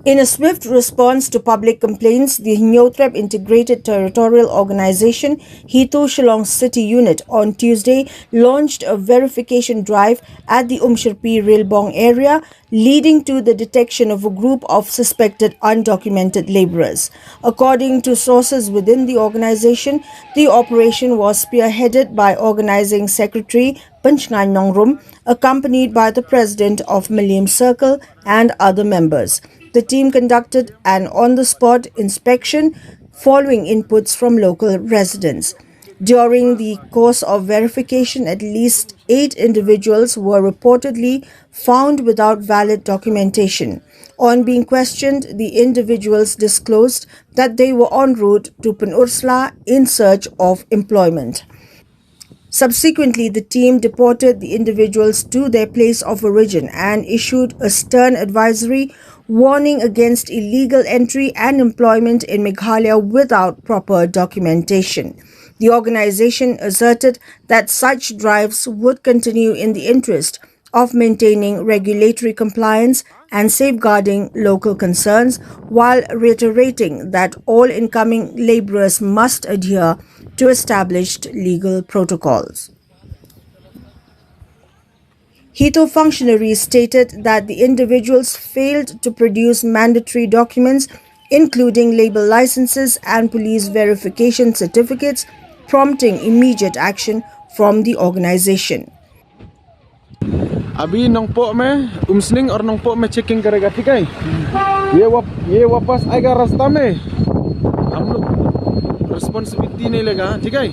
In a swift response to public complaints, the Nyotrep Integrated Territorial Organization, Hito Shillong City Unit, on Tuesday launched a verification drive at the Umshirpi Rilbong area, leading to the detection of a group of suspected undocumented laborers. According to sources within the organization, the operation was spearheaded by Organizing Secretary Panchngan Nongrum, accompanied by the President of Millennium Circle and other members. The team conducted an on-the-spot inspection following inputs from local residents. During the course of verification, at least 8 individuals were reportedly found without valid documentation. On being questioned, the individuals disclosed that they were en route to Penursla in search of employment. Subsequently, the team deported the individuals to their place of origin and issued a stern advisory warning against illegal entry and employment in Meghalaya without proper documentation. The organization asserted that such drives would continue in the interest of maintaining regulatory compliance and safeguarding local concerns, while reiterating that all incoming laborers must adhere to established legal protocols. Hito functionaries stated that the individuals failed to produce mandatory documents, including label licenses and police verification certificates, prompting immediate action from the organization. Abi nong po me umsling or nong po me checking karega tikai ye wapas aiga रास्ता में हम लोग रिस्पांसिबिलिटी नहीं लेगा ठीक है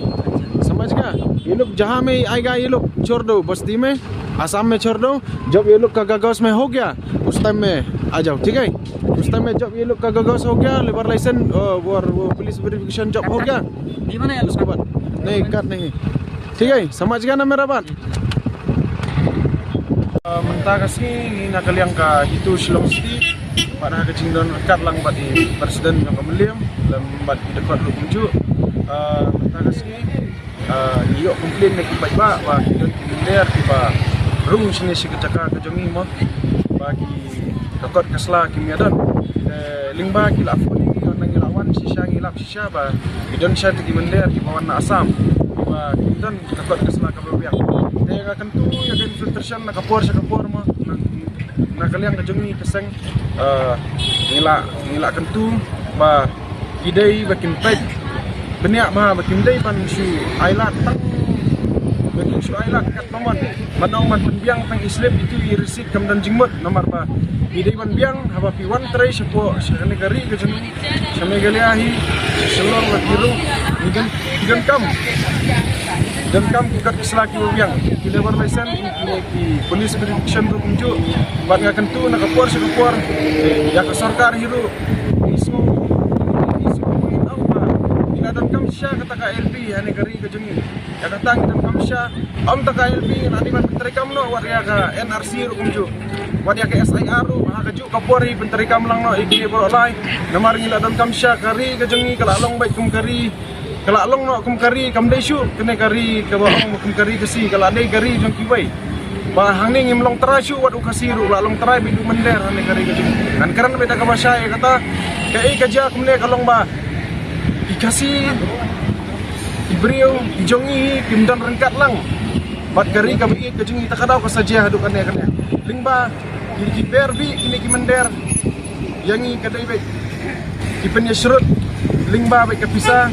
समझ गया ये लोग जहां में आएगा ये लोग छोड़ दो बस्ती में आसाम में छोड़ दो जब ये लोग का कागज में हो गया उस टाइम में आ जाओ ठीक है उस टाइम में जब ये लोग का कागज हो गया लेबर लाइसेंस वो पुलिस वेरिफिकेशन जब हो गया उसके बाद नहीं कर नहीं ठीक है समझ गया ना मेरा बात Mentah kasi nakaliang ka Hito Shillong City pada kecing don kat lang bat di presiden yang kemeliam dalam bat di dekat lu kunju mentah kasi iyo komplain nak baik ba kita der tiba rung sini si kecaka kejongi mo bagi dekat kesla kimiadan lingba kila afuni nang ilawan sisa ngilap sisa ba idon sya ti mender di bawah asam ba idon dekat kesla kabebiak tega kentu ya kan filtration nakapor sa kapor mo nakaliang kajongi keseng ngila kentu ba idai bakin pek beniak ma bakin dai pan su ailat tang bakin su ailat kat nomor manong man penbiang pang islip itu receipt kam dan jingmot nomor ba idai ban biang haba piwan tray sepo sa negari kajongi sa megaliahi selong lakiru igan kam dan kam kat keselaki biang kita berlesen ki polis verification ru kunju bat nga kentu nakapor sa kapor ya ka sarkar hiru isu au ba inadan kam sya kata ka LB hane gari ka jungi ya katang dan kam sya am ta ka LB nani ban pentrikam no wat ya ka NRC ru kunju wat ya ka SIR ru ha ka ju kapor hi pentrikam lang no iki berolai namar ngiladan kam sya kari ka jungi kalalong baik kum kari kalau long nak kum kari kam dai syu kena kari ka bawang kum kari kasi kalau dai kari jong kiwai ba hang ni ngimlong tera syu wat ukasi ru la long tera bidu mender hane kari ka jong kan karan beta ka basya kata kai kaja kum ne kalong ba ikasi ibrio ijongi kimdan rengkat lang bat kari ka bi ka jong ita kadau ka saja hadu kan lingba ki berbi ini ki mender yangi kadai baik ki penya syrut lingba baik ka pisah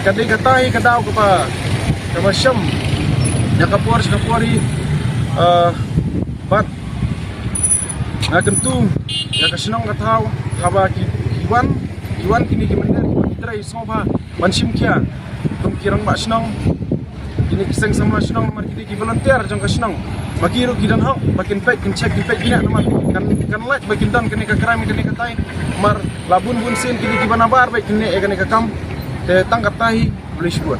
kadai katai kadau kepa syam ya kapori bat ngaken tu ya kasinong katau haba iwan kini ki mender trai soba mansim kia tum kirang ba sinong kini kiseng sama sinong mar kini ki volunteer jong kasinong magiru kidan hok bakin pek kin check di pek ina nomor kan like bakin dan kini ka krami kini katai mar labun bunsin kini ki banabar baik kini kini ka kam tangkap tahi boleh sebut